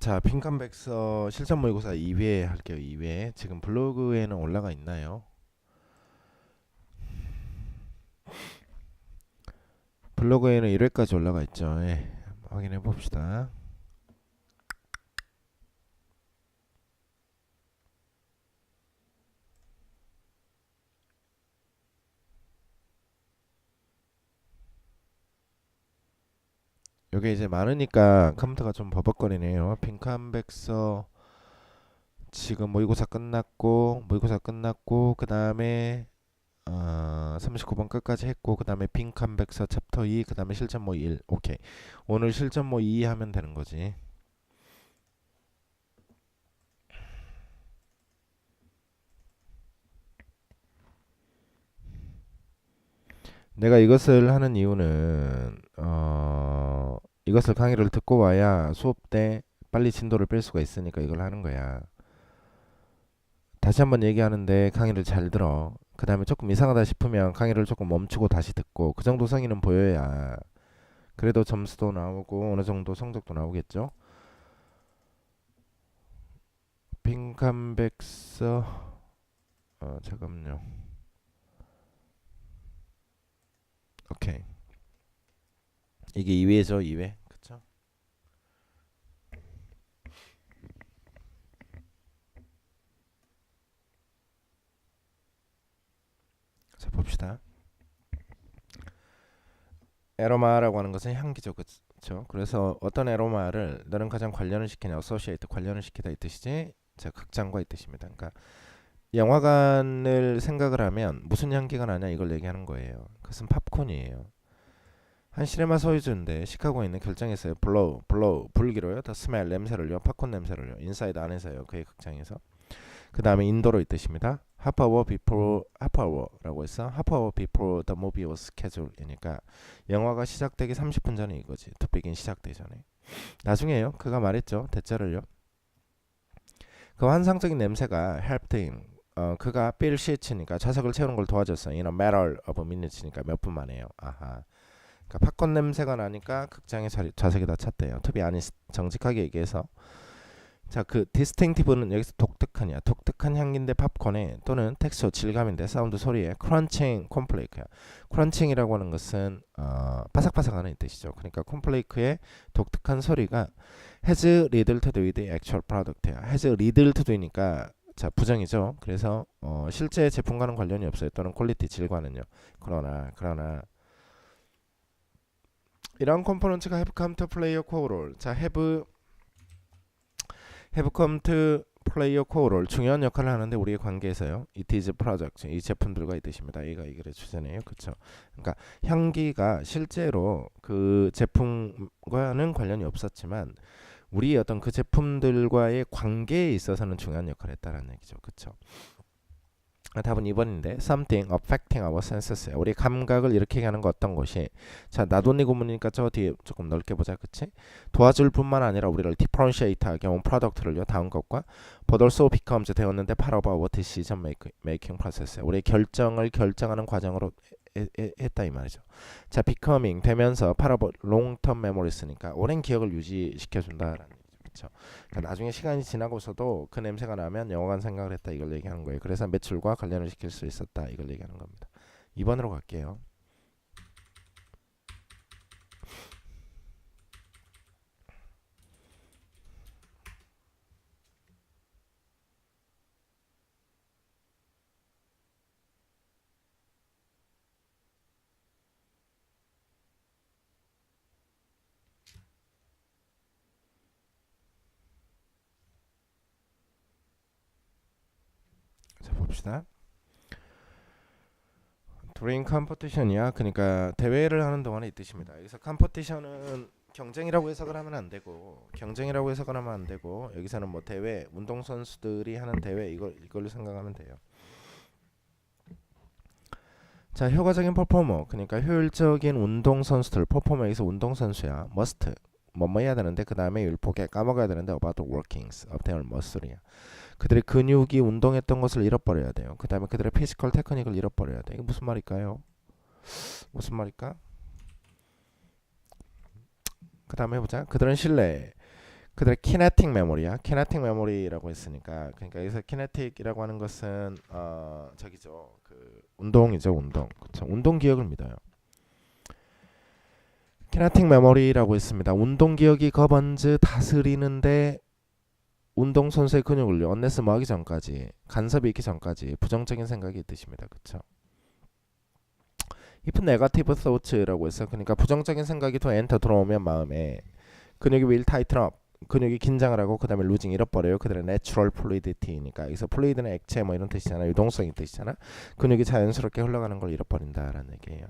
자, 핑컨백서 실전 모의고사 2회 할게요. 2회. 지금 블로그에는 올라가 있나요? 블로그에는 1회까지 올라가 있죠. 예. 확인해 봅시다. 요게 이제 많으니까 컴퓨터가 좀 버벅거리네요. 핑컨백서 지금 모의고사 끝났고 그 다음에 39번 끝까지 했고 그 다음에 핑컨백서 챕터 2 그 다음에 실전 모의 1. 오케이. 오늘 실전 모의 2 하면 되는 거지. 내가 이것을 하는 이유는 이것을 강의를 듣고 와야 수업 때 빨리 진도를 뺄 수가 있으니까 이걸 하는 거야. 다시 한번 얘기하는데 강의를 잘 들어. 그 다음에 조금 이상하다 싶으면 강의를 조금 멈추고 다시 듣고 그 정도 성의는 보여야 그래도 점수도 나오고 어느 정도 성적도 나오겠죠. 빈칸백서 잠깐만요. 오케이. 이게 2회죠, 2회. 그쵸? 자, 봅시다. 에로마라고 하는 것은 향기죠, 그렇죠? 그래서 어떤 에로마를 너는 가장 관련을 시키냐, 어소시에이트 관련을 시키다 이 뜻이지. 자, 극장과 이 뜻입니다. 그러니까 영화관을 생각을 하면 무슨 향기가 나냐 이걸 얘기하는 거예요. 그것은 팝콘이에요. 한 시네마 소유주인데 시카고에 있는 결정했어요. 블로우 불기로요. 더 스멜 냄새를요. 팝콘 냄새를요. 인사이드 안에서요. 그의 극장에서. 그 다음에 인도로 이 뜻입니다. 하프아워라고 해서 하프아워 before the movie was scheduled 이니까 영화가 시작되기 30분 전에 이거지. to begin 시작되기 전에. 나중에요. 그가 말했죠. 대자를요. 그 환상적인 냄새가 helped him. 그가 빌 시치니까 좌석을 채우는 걸 도와줬어요. in a matter of minutes니까 몇 분 만에요. 아하. 그러니까 팝콘 냄새가 나니까 극장에 좌석이 다 찼대요. to be honest 정직하게 얘기해서 자, 그 디스팅티브는 여기서 독특하냐, 독특한 향기인데 팝콘에 또는 텍스처 질감인데 사운드 소리에 크런칭 콤플레이크야. 크런칭이라고 하는 것은 바삭바삭하는 뜻이죠. 그러니까 콤플레이크의 독특한 소리가 has little to do with the actual product야. has little to do니까 자 부정이죠. 그래서 실제 제품과는 관련이 없어요. 또는 퀄리티 질과는요. 그러나 이런 컴포넌트가 have come to play a core role. 자, have come to play a core role 중요한 역할을 하는데 우리의 관계에서요. It is product 이 제품들과 이 뜻입니다. 얘가 이 글의 주제네요. 그렇죠? 그러니까 향기가 실제로 그 제품과는 관련이 없었지만 우리 어떤 그 제품들과의 관계에 있어서는 중요한 역할을 했다라는 얘기죠. 그렇죠? 답은 2번인데 something affecting our senses 우리 감각을 이렇게 하는 거 어떤 것이 자 나돈니 구문이니까 저 뒤에 조금 넓게 보자 그치 도와줄 뿐만 아니라 우리를 differentiate 하게 온 프로덕트를요 다음 것과 but also becomes 되었는데 part of our decision making process 우리 결정을 결정하는 과정으로 했다 이 말이죠. 자 becoming 되면서 part of long term memories니까 오랜 기억을 유지시켜준다라는 그렇죠. 그러니까 나중에 시간이 지나고서도 그 냄새가 나면 영화관 생각을 했다 이걸 얘기하는 거예요. 그래서 매출과 관련을 시킬 수 있었다 이걸 얘기하는 겁니다. 2번으로 갈게요. 자 봅시다. During competition이야. 그러니까 대회를 하는 동안에 이 뜻입니다. 여기서 competition은 경쟁이라고 해석을 하면 안 되고 경쟁이라고 해석을 하면 안 되고 여기서는 뭐 대회 운동 선수들이 하는 대회 이걸로 생각하면 돼요. 자 효과적인 퍼포머 그러니까 효율적인 운동 선수들 퍼포머에서 운동 선수야 must 뭐뭐 해야 되는데 그 다음에 율법에 까먹어야 되는데 about the workings of their muscle이야. 그들의 근육이 운동했던 것을 잃어버려야 돼요. 그 다음에 그들의 피지컬 테크닉을 잃어버려야 돼. 이게 무슨 말일까요? 무슨 말일까? 다음에 해보자. 그들은 실내. 그들의 키네틱 메모리야. 키네틱 메모리라고 했으니까 그러니까 여기서 키네틱이라고 하는 것은 저기죠. 그 운동이죠, 운동. 그렇죠. 운동 기억을 믿어요. 키네틱 메모리라고 했습니다. 운동 기억이 거번즈 다스리는데 운동 선수의 근육을요. 언레스 뭐 하기 전까지, 간섭이 있기 전까지 부정적인 생각이 뜻입니다. 그렇죠. if negative thoughts라고 해서 그러니까 부정적인 생각이 더 엔터 들어오면 마음에 근육이 will tighten up. 근육이 긴장을 하고 그 다음에 losing 잃어버려요. 그들의 natural fluidity니까 여기서 fluid는 액체 뭐 이런 뜻이잖아. 유동성이 뜻이잖아. 근육이 자연스럽게 흘러가는 걸 잃어버린다라는 얘기예요.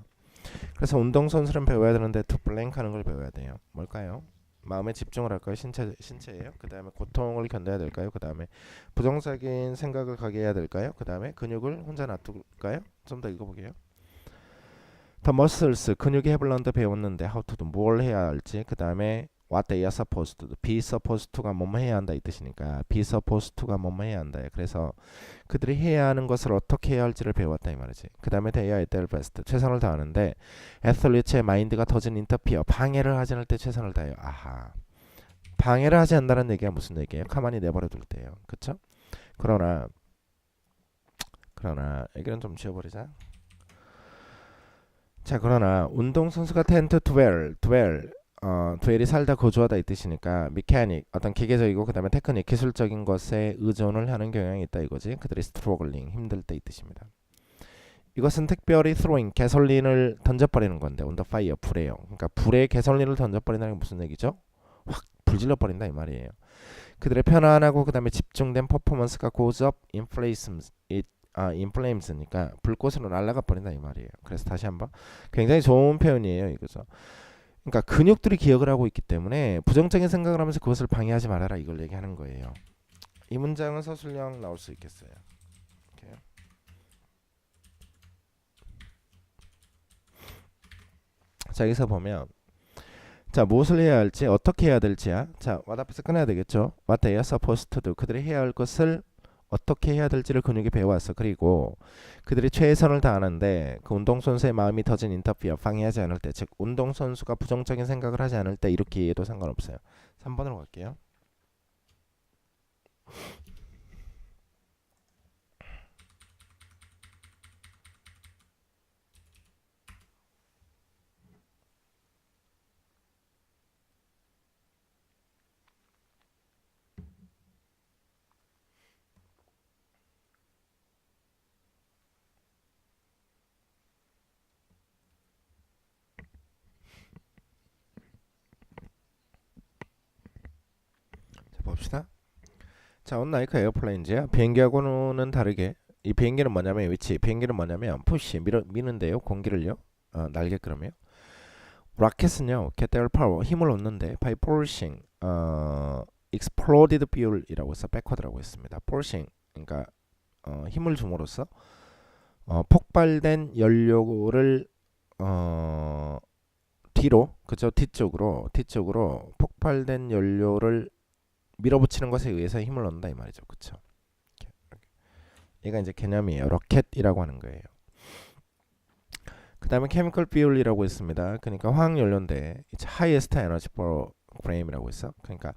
그래서 운동선수는 배워야 되는데 to blank 하는 걸 배워야 돼요. 뭘까요? 마음에 집중을 할까요? 신체예요. 그 다음에 고통을 견뎌야 될까요? 그 다음에 부정적인 생각을 가게 해야 될까요? 그 다음에 근육을 혼자 놔둘까요? 좀 더 읽어보게요. The muscles, 근육이 have learned 배웠는데 how to do, 뭘 해야 할지. 그 다음에 what they are supposed to do. be supposed to가 뭐뭐 해야 한다 이 뜻이니까 be supposed to가 뭐뭐 해야 한다. 그래서 그들이 해야 하는 것을 어떻게 해야 할지를 배웠다 이 말이지. 그 다음에 they are at their best, 최선을 다하는데 athlete의 마인드가 doesn't interfere, 방해를 하지 않을 때 최선을 다해요. 아하, 방해를 하지 않는다는 얘기가 무슨 얘기예요? 가만히 내버려 둘 때예요. 그쵸? 그러나 얘기는 좀 지워버리자. 자, 그러나 운동선수가 tend to dwell이 살다 거주하다 이 뜻이니까 메카닉, 어떤 기계적이고 그 다음에 테크닉, 기술적인 것에 의존을 하는 경향이 있다 이거지. 그들이 struggling, 힘들 때 이 뜻입니다. 이것은 특별히 throwing, 개솔린을 던져버리는 건데 on the fire, 불에요. 그러니까 불에 개솔린을 던져버린다는 게 무슨 얘기죠? 확 불질러버린다 이 말이에요. 그들의 편안하고 그 다음에 집중된 퍼포먼스가 goes up in flames니까 불꽃으로 날아가 버린다 이 말이에요. 그래서 다시 한번 굉장히 좋은 표현이에요 이거죠. 그러니까 근육들이 기억을 하고 있기 때문에 부정적인 생각을 하면서 그것을 방해하지 말아라 이걸 얘기하는 거예요. 이 문장은 서술형 나올 수 있겠어요. 이렇게요. 자, 여기서 보면 자, 무엇을 해야 할지 어떻게 해야 될지야. 자, what 앞에서 끊어야 되겠죠. what they are supposed to do, 그들이 해야 할 것을 어떻게 해야 될지를 근육이 배워왔어. 그리고 그들이 최선을 다하는데 그 운동선수의 마음이 터진 인터피어, 방해하지 않을 때, 즉 운동선수가 부정적인 생각을 하지 않을 때 이렇게 해도 상관없어요. 3번으로 갈게요. 자, 봅시다. 자, on like airplanes야. 비행기하고는 다르게 이 비행기는 뭐냐면 위치, 비행기는 뭐냐면 푸시, 미는데요. 공기를요. 날개끌음이요. 로켓은요. get their power, 힘을 얻는데 by forcing exploded fuel이라고 해서 backward라고 했습니다. forcing, 그러니까 힘을 줌으로써 폭발된 연료를 뒤로, 그죠? 뒤쪽으로 폭발된 연료를 밀어붙이는 것에 의해서 힘을 얻는다 이 말이죠. 그쵸? 얘가 이제 개념이에요. 로켓이라고 하는 거예요. 그 다음에 chemical fuel이라고 했습니다. 그러니까 화학연료인데 highest energy per gram이라고 했어. 그러니까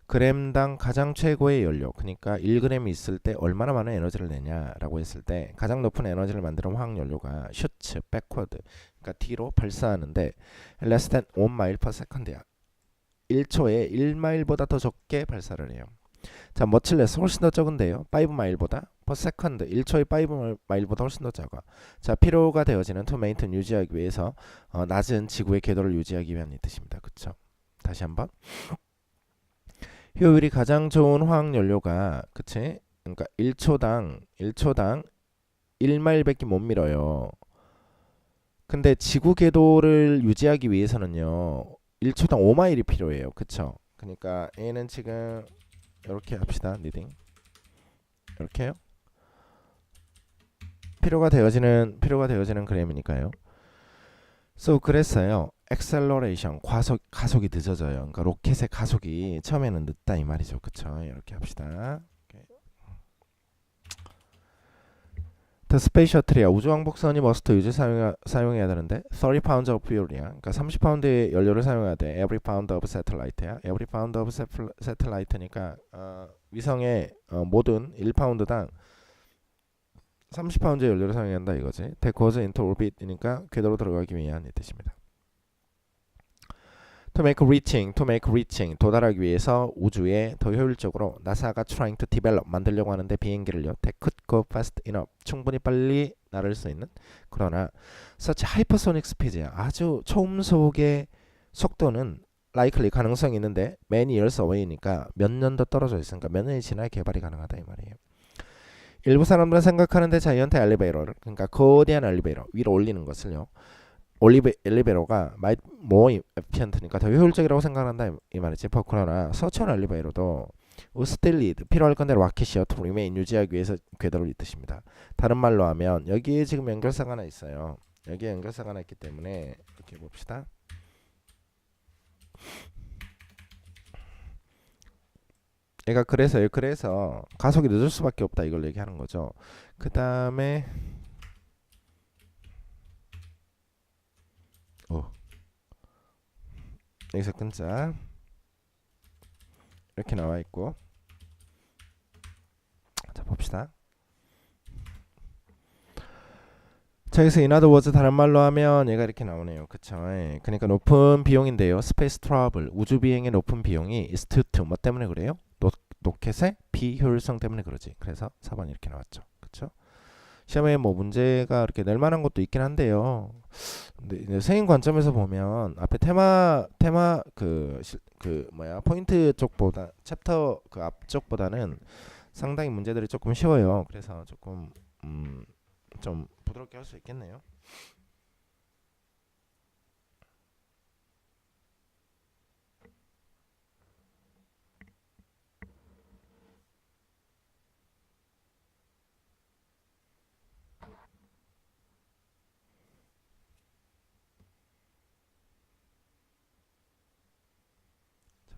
그램당 가장 최고의 연료, 그러니까 1g이 있을 때 얼마나 많은 에너지를 내냐라고 했을 때 가장 높은 에너지를 만드는 화학연료가 슈츠, backward, 그러니까 뒤로 발사하는데 less than 1 mile per second야. 1초에 1마일보다 더 적게 발사를 해요. 자, 머칠레스 훨씬 더 적은데요. 5마일보다 per second, 1초에 5마일보다 훨씬 더 작아. 자, 필요가 되어지는 to maintain, 유지하기 위해서 낮은 지구의 궤도를 유지하기 위한 이 뜻입니다. 그쵸? 다시 한번. 효율이 가장 좋은 화학연료가, 그치? 그러니까 1초당 1마일밖에 못 밀어요. 근데 지구 궤도를 유지하기 위해서는요 1초당 5마일이 필요해요. 그쵸? 그러니까 얘는 지금 이렇게 합시다. 리딩 이렇게요. 필요가 되어지는 그램이니까요. So 그랬어요. acceleration, 가속이 늦어져요. 그러니까 로켓의 가속이 처음에는 늦다 이 말이죠. 그쵸? 이렇게 합시다. The space shuttle이야. 우주왕복선이 머스트 유지 사용해야 되는데 30 pounds of fuel이야. 그러니까 30파운드의 연료를 사용해야 돼. Every pound of satellite야. Every pound of satellite니까 위성의 모든 1파운드당 30파운드의 연료를 사용해야 한다 이거지. That goes into orbit이니까 궤도로 들어가기 위한 이 뜻입니다. To make reaching 도달하기 위해서 우주에 더 효율적으로 나사가 trying to develop 만들려고 하는데 비행기를요. That could go fast enough 충분히 빨리 날을 수 있는 그러나 such hypersonic speed야 아주 초음속의 속도는 likely 가능성이 있는데 many years away니까 몇 년 더 떨어져 있으니까 몇 년이 지나야 개발이 가능하다 이 말이에요. 일부 사람들은 생각하는데 자이언트 엘리베이터를 그러니까 거대한 엘리베이터 위로 올리는 것을요. 엘리베이터가 more efficient니까 더 효율적이라고 생각한다 이 말이지. 그러나 서천 엘리베이터도 still need 필요할 건데 rocket이요 to remain 유지하기 위해서 궤도를 뜻입니다. 다른 말로 하면 여기에 지금 연결사가 하나 있어요. 여기에 연결사가 하나 있기 때문에 이렇게 봅시다. 얘가 그래서 가속이 늦을 수밖에 없다 이걸 얘기하는 거죠. 그 다음에 여기서 끊자. 이렇게 나와 있고 자 봅시다. 자 여기서 in other words 다른 말로 하면 얘가 이렇게 나오네요. 그쵸? 예. 그러니까 높은 비용인데요. 스페이스 트러블 우주 비행의 높은 비용이 is due to 뭐 때문에 그래요? 로켓의 비효율성 때문에 그러지. 그래서 4번 이렇게 나왔죠. 그쵸? 시험에 뭐 문제가 이렇게 낼 만한 것도 있긴 한데요. 근데 이제 생인 관점에서 보면 앞에 테마 그 포인트 쪽보다 챕터 그 앞쪽보다는 상당히 문제들이 조금 쉬워요. 그래서 조금 좀 부드럽게 할 수 있겠네요.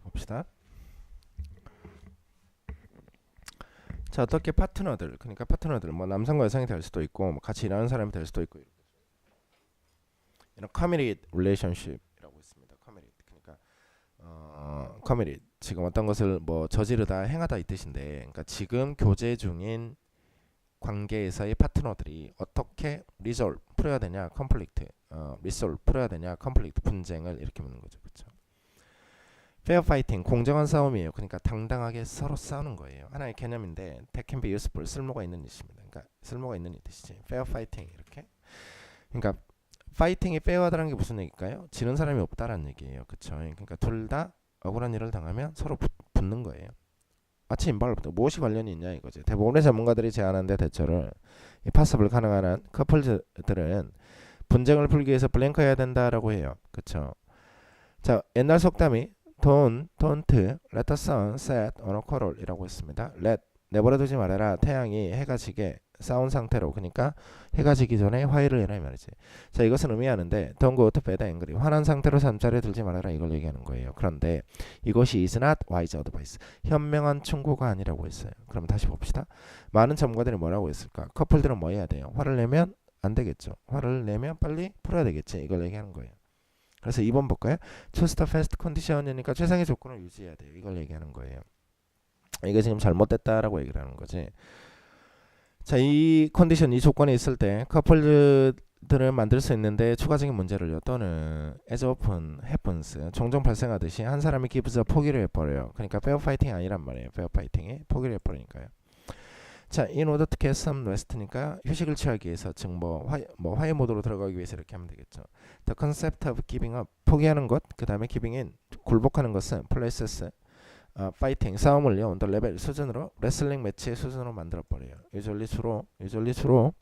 봅시다. 자 어떻게 파트너들 그러니까 파트너들 뭐 남성과 여성이 될 수도 있고 뭐 같이 일하는 사람이 될 수도 있고 이런 committed relationship이라고 있습니다. committed 그러니까 committed 지금 어떤 것을 뭐 저지르다 행하다 이 뜻인데 그러니까 지금 교제 중인 관계에서의 파트너들이 어떻게 resolve 풀어야 되냐 conflict resolve 풀어야 되냐 conflict 분쟁을 이렇게 묻는 거죠. 그렇죠? fair fighting 공정한 싸움이에요. 그러니까 당당하게 서로 싸우는 거예요. 하나의 개념인데 that can be useful 쓸모가 있는 뜻입니다. 그러니까 쓸모가 있는 이 뜻이지. fair fighting 이렇게. 그러니까 fighting이 fair하다는 게 무슨 얘기일까요? 지는 사람이 없다라는 얘기예요. 그렇죠? 그러니까 둘 다 억울한 일을 당하면 서로 붙는 거예요. 마치 인발로부터 무엇이 관련이 있냐 이거지. 대부분의 전문가들이 제안하는데 대처를 이 파서블 가능한 한 커플들은 분쟁을 풀기 위해서 블랭크해야 된다라고 해요. 그렇죠? 자 옛날 속담이 don't let the sun set on a quarrel 이라고 했습니다. let 내버려두지 말아라 태양이 해가 지게 싸운 상태로 그러니까 해가 지기 전에 화해를 해라 이 말이지. 자 이것은 의미하는데 don't go to bed angry 화난 상태로 잠자리에 들지 말아라 이걸 얘기하는 거예요. 그런데 이것이 is not wise advice 현명한 충고가 아니라고 했어요. 그럼 다시 봅시다. 많은 전문가들이 뭐라고 했을까? 커플들은 뭐 해야 돼요? 화를 내면 안 되겠죠. 화를 내면 빨리 풀어야 되겠지. 이걸 얘기하는 거예요. 그래서 2번 볼까요? choose the best condition이니까 최상의 조건을 유지해야 돼요. 이걸 얘기하는 거예요. 이게 지금 잘못됐다라고 얘기를 하는 거지. 자, 이 컨디션, 이 조건이 있을 때 커플들을 만들 수 있는데 추가적인 문제를요. 또는 as often happens 종종 발생하듯이 한 사람이 gives up 포기를 해버려요. 그러니까 fair fighting 아니란 말이에요. fair fighting이 포기를 해버리니까요. 자, in order to get some rest니까 휴식을 취하기 위해서 즉 화해 모드로 들어가기 위해서 이렇게 하면 되겠죠. The concept of giving up 포기하는 것, 그 다음에 giving in 굴복하는 것은 places fighting 싸움을요 on the level 수준으로 레슬링 매치의 수준으로 만들어 버려요. usually 주로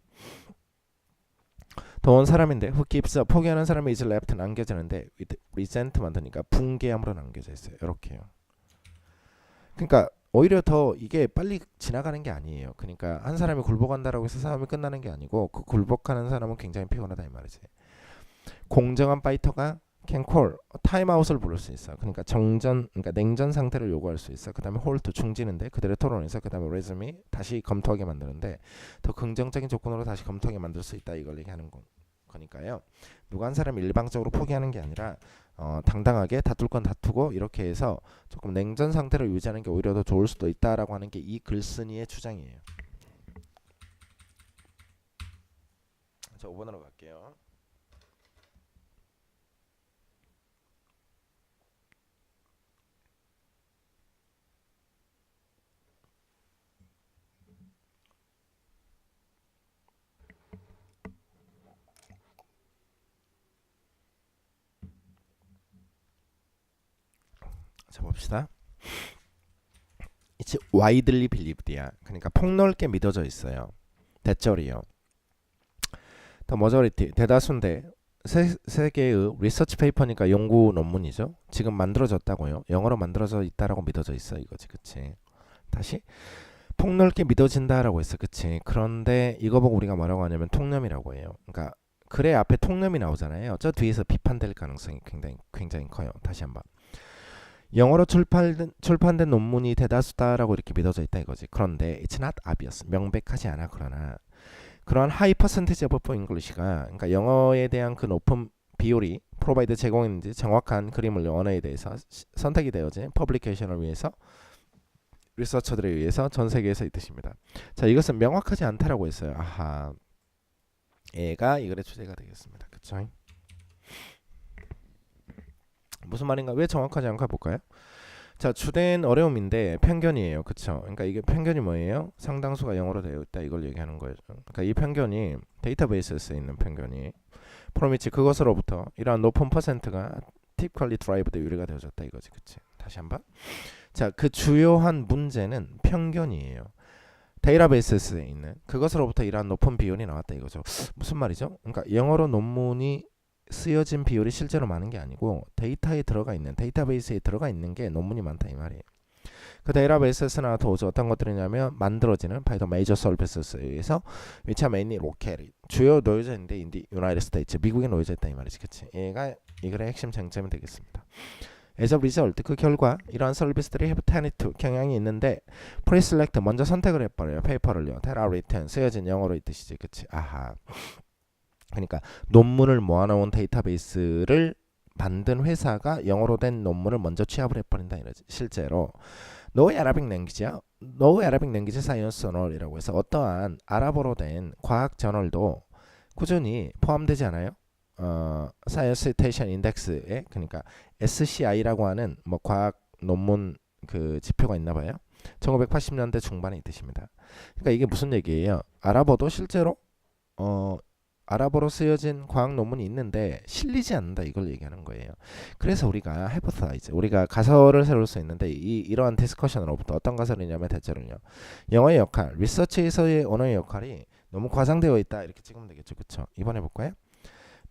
더운 사람인데 who gives up 포기하는 사람이 is left 남겨지는데 with resent 만드니까 붕괴함으로 남겨져 있어요. 이렇게요. 그러니까 오히려 더 이게 빨리 지나가는 게 아니에요. 그러니까 한 사람이 굴복한다라고 해서 싸움이 끝나는 게 아니고 그 굴복하는 사람은 굉장히 피곤하다 이 말이지. 공정한 파이터가 can call 타임아웃을 부를 수 있어. 그러니까 정전, 그러니까 냉전 상태를 요구할 수 있어. 그다음에 hold 중지는데 그들의 토론에서 그다음에 resume 다시 검토하게 만드는데 더 긍정적인 조건으로 다시 검토하게 만들 수 있다 이걸 얘기하는 거니까요. 누가 한 사람이 일방적으로 포기하는 게 아니라 당당하게 다툴 건 다투고 이렇게 해서 조금 냉전 상태를 유지하는 게 오히려 더 좋을 수도 있다라고 하는 게 이 글쓴이의 주장이에요. 자, 5번으로 갈게요. 자, 봅시다. It's widely believed야. 그러니까 폭넓게 믿어져 있어요. 대절이요. The majority, 대다수인데 세 개의 리서치 페이퍼니까 연구 논문이죠. 지금 만들어졌다고요. 영어로 만들어져 있다라고 믿어져 있어 이거지, 그치? 다시 폭넓게 믿어진다라고 했어, 그치? 그런데 이거 보고 우리가 뭐라고 하냐면 통념이라고 해요. 그러니까 글의 앞에 통념이 나오잖아요. 저 뒤에서 비판될 가능성이 굉장히 커요. 다시 한번. 영어로 출판된 논문이 대다수다라고 이렇게 믿어져 있다 이거지. 그런데 it's not obvious. 명백하지 않아. 그러나 그러한 high percentage of English가 그러니까 영어에 대한 그 높은 비율이 프로바이드 제공했는지 정확한 그림을 언어에 대해서 선택이 되어진 퍼블리케이션을 위해서 리서처들에 의해서 전 세계에서 이 뜻입니다. 자, 이것은 명확하지 않다라고 했어요. 아하. 얘가 이 글의 주제가 되겠습니다. 그쵸? 무슨 말인가? 왜 정확하지 않가 볼까요? 자, 주된 어려움인데 편견이에요. 그쵸? 그러니까 이게 편견이 뭐예요? 상당수가 영어로 되어 있다 이걸 얘기하는 거예요. 그러니까 이 편견이 데이터베이스에 있는 편견이 프로미치 그것으로부터 이러한 높은 퍼센트가 typically derived 유래가 되어졌다 이거지. 그치? 다시 한번. 자, 그 주요한 문제는 편견이에요. 데이터베이스에 있는 그것으로부터 이러한 높은 비율이 나왔다 이거죠. 무슨 말이죠? 그러니까 영어로 논문이 쓰여진 비율이 실제로 많은 게 아니고 데이터에 들어가 있는 데이터베이스에 들어가 있는 게 논문이 많다 이 말이에요. 그 데이터베이스나 도저 어떤 것들이냐면 만들어지는 by the major services에 의해서 which are mainly local 주요 놓여져 있는데 in the United States 미국에 놓여져 있다 이 말이지, 그치? 얘가 이 글의 핵심 쟁점이 되겠습니다. As a result 그 결과 이러한 서비스들이 have tended to 경향이 있는데 pre-select 먼저 선택을 해버려요. 페이퍼를요. that are written 쓰여진 영어로 이 뜻이지, 그치? 아하. 그러니까 논문을 모아놓은 데이터베이스를 만든 회사가 영어로 된 논문을 먼저 취합을 해버린다 이러지. 실제로 No Arabic Language야. No Arabic Language Science Journal이라고 해서 어떠한 아랍어로 된 과학 저널도 꾸준히 포함되지 않아요? Science Citation Index에 그러니까 SCI라고 하는 뭐 과학 논문 그 지표가 있나 봐요. 1980년대 중반에 이 뜻입니다. 그러니까 이게 무슨 얘기예요? 아랍어도 실제로 아랍어로 쓰여진 과학 논문이 있는데 실리지 않는다 이걸 얘기하는 거예요. 그래서 우리가 hypothesize 우리가 가설을 세울 수 있는데 이러한 디스커션으로부터 어떤 가설이냐면 대체로요. 영어의 역할, 리서치에서의 언어의 역할이 너무 과장되어 있다 이렇게 찍으면 되겠죠. 그쵸? 이번 해볼까요?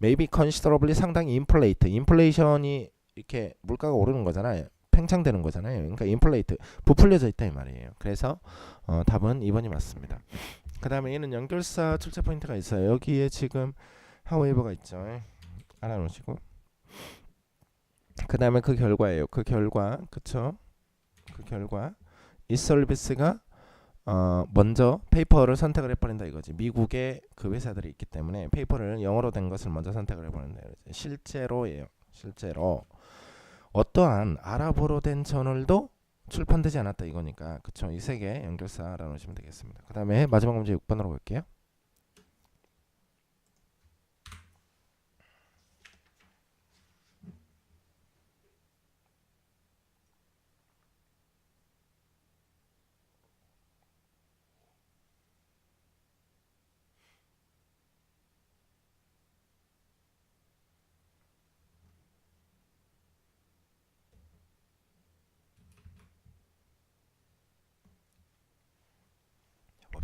Maybe considerably 상당히 inflate, 인플레이션이 이렇게 물가가 오르는 거잖아요. 팽창되는 거잖아요. 그러니까 inflate 부풀려져 있다 이 말이에요. 그래서 답은 2번이 맞습니다. 그 다음에 얘는 연결사 출제 포인트가 있어요. 여기에 지금 however가 있죠. 알아놓으시고 그 다음에 그 결과예요. 그 결과 그쵸? 그 결과 이 서비스가 먼저 페이퍼를 선택을 해버린다 이거지. 미국의 그 회사들이 있기 때문에 페이퍼를 영어로 된 것을 먼저 선택을 해버린다 이거지. 실제로예요. 실제로 어떠한 아랍어로 된 저널도 출판되지 않았다 이거니까 그쵸. 이 세 개 연결사 알아놓으시면 되겠습니다. 그 다음에 마지막 문제 6번으로 갈게요.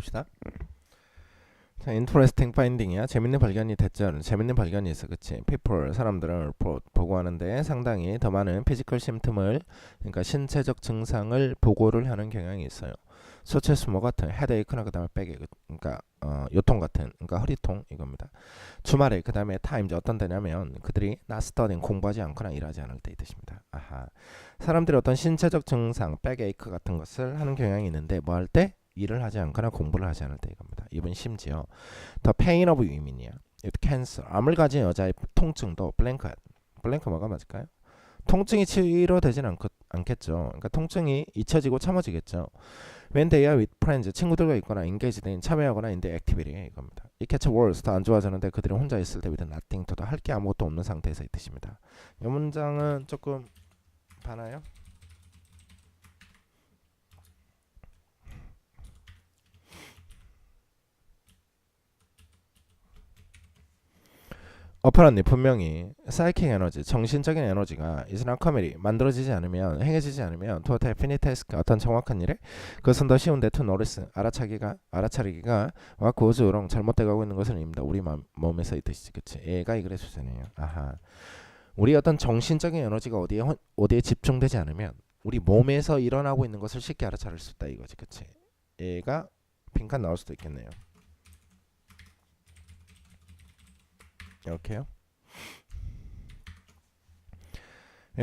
봅시다. 자, interesting finding이야. 재밌는 발견이 됐죠. 재밌는 발견이 있어, 그치? people 사람들은 보고하는데 상당히 더 많은 피지컬 심틈을 그러니까 신체적 증상을 보고를 하는 경향이 있어요. such 뭐 같은 headache나 그 다음에 백에이크 그러니까 요통 같은 그러니까 허리통 이겁니다. 주말에 그 다음에 times 어떤 때냐면 그들이 not studying 공부하지 않거나 일하지 않을 때의 뜻입니다. 아하. 사람들이 어떤 신체적 증상 백에이크 같은 것을 하는 경향이 있는데 뭐 할 때? 일을 하지 않거나 공부를 하지 않을 때 이겁니다. 이번 심지어 the pain of women이야. cancer 암을 가진 여자의 통증도 블랭크 뭐가 맞을까요? 통증이 치료되진 않겠죠. 그러니까 통증이 잊혀지고 참아지겠죠. When they are with friends, 친구들과 있거나 engaged in 참여하거나 in the activity에 이겁니다. It gets worse, 더 안 좋아지는데 그들이 혼자 있을 때 with nothing to do, 할 게 아무것도 없는 상태에서의 뜻입니다. 이 문장은 조금 봐나요? 어퍼런니 분명히 사이킥 에너지, 정신적인 에너지가 is not comedy 만들어지지 않으면 행해지지 않으면 to a definite task 어떤 정확한 일에 그것은 더 쉬운데 to notice 알아차리기가 what goes wrong 잘못돼가고 있는 것을 입니다. 우리 몸에서 이 뜻이지, 그치? 얘가 이 글의 주제네요. 아하, 우리 어떤 정신적인 에너지가 어디에 집중되지 않으면 우리 몸에서 일어나고 있는 것을 쉽게 알아차릴 수 있다 이거지, 그치? 얘가 빈칸 나올 수도 있겠네요. 이렇게요.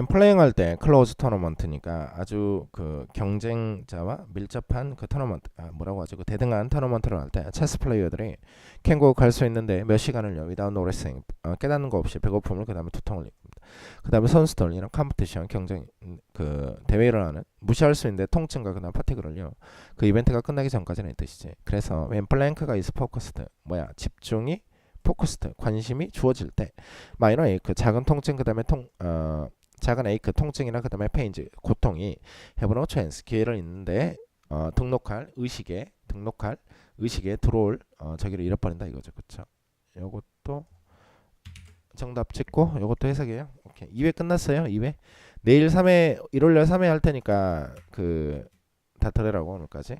플레잉 할 때 클로즈 토너먼트니까 아주 그 경쟁자와 밀접한 그 토너먼트 뭐라고 하죠? 그 대등한 토너먼트를 할 때 체스 플레이어들이 캥고 갈 수 있는데 몇 시간을요? without noticing 깨닫는 거 없이 배고픔을 그 다음에 두통을 입니다. 그 다음에 선수들 이런 컴피티션 경쟁 그 대회를 하는 무시할 수 있는데 통증과 그 다음 파티그를요 그 이벤트가 끝나기 전까지는 이 뜻이지. 그래서 when blank가 is focused 집중이 포커스드 관심이 주어질 때 마이너 에이크 작은 통증 그 다음에 작은 에이크 통증이나 그 다음에 페인즈 고통이 have no chance 기회를 있는데 등록할 의식에 들어올 저기를 잃어버린다 이거죠, 그쵸? 요것도 정답 찍고 요것도 해석이에요. 오케이, 2회 끝났어요. 2회 내일 3회 일요일날 3회 할 테니까 그 다 들으라고 오늘까지.